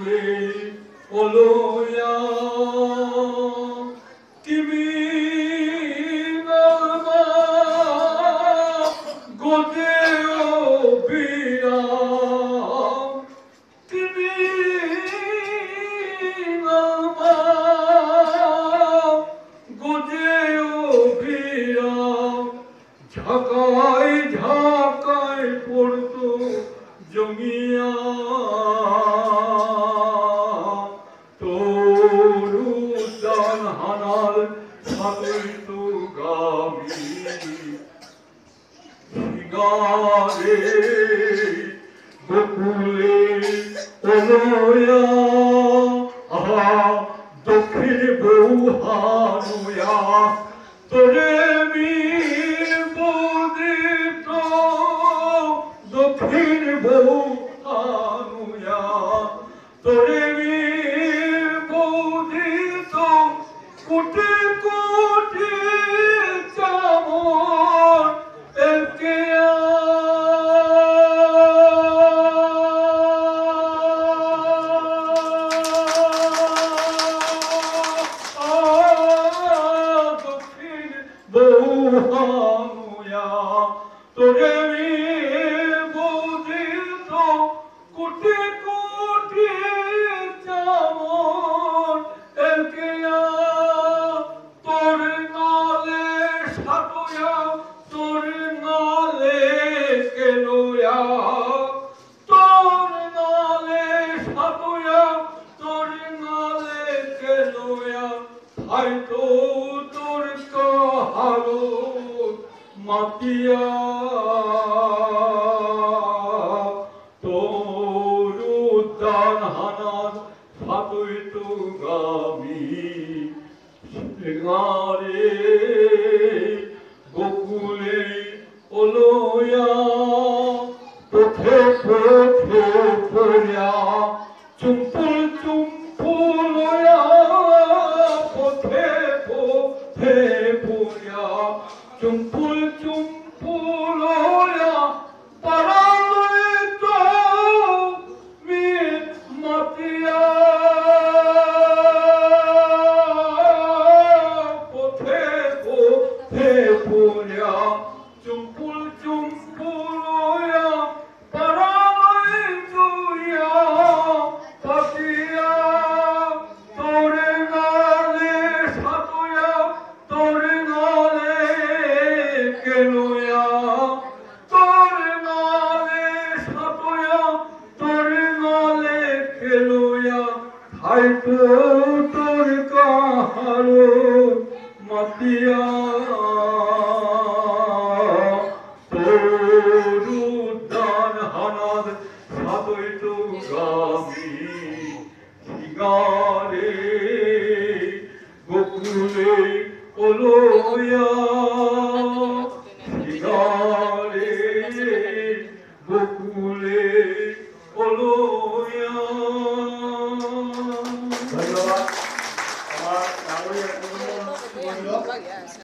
গোকুলে ওলোয়া তুমি নামা গোদে ও বিরা তুমি নামা গোদে ও বিরা ঝাঁকায় ঝাঁকায় পড়তো জমিয়া তোর উদ্যান হানার সাদৈত গামী শিগারে গোকুলে ওলোয়া আহা দক্ষিণ বউ হানুয়া তোরে মীর বদিত দক্ষিণ বউ হানুয়া তোরে মীর বদিত কোটি কোটি চামর একে বহুয়া তোরে বুঝিত কোটি কোটি চামর একেয়া তোর নালে সাতয়া তোর নালে কেলোয়া তোর নালে সাতয়া তোর নালে কেলোয়া হয়তো তোর কাহারো মাতিয়া তোর উদ্যান হানার সাদৈত গামী গারে গোকুলে ওলোয়া পথে পথে পড়িয়া চুম্পুল চুম্পুলয়া পথে পথে পড়িয়া চুম্পুল চুম্পুলয়া পারালয়ে তো মিত মাতিয়া পথে পথে পড়িয়া চুম্পুল চুম্পুলয়া পারালয়ে তুইয়া পাতিয়া তোরে নালে সাতয়া তোরে নালে কেলোয়া তোরে নালে সাতয়া তোরে নালে কেলোয়া হয়তো তোর কাহারো মাতিয়া তোর উদ্যান হানার সাদৈত গামী শিগারে গোকুলে ওলোয়া শিগারে গোকুলে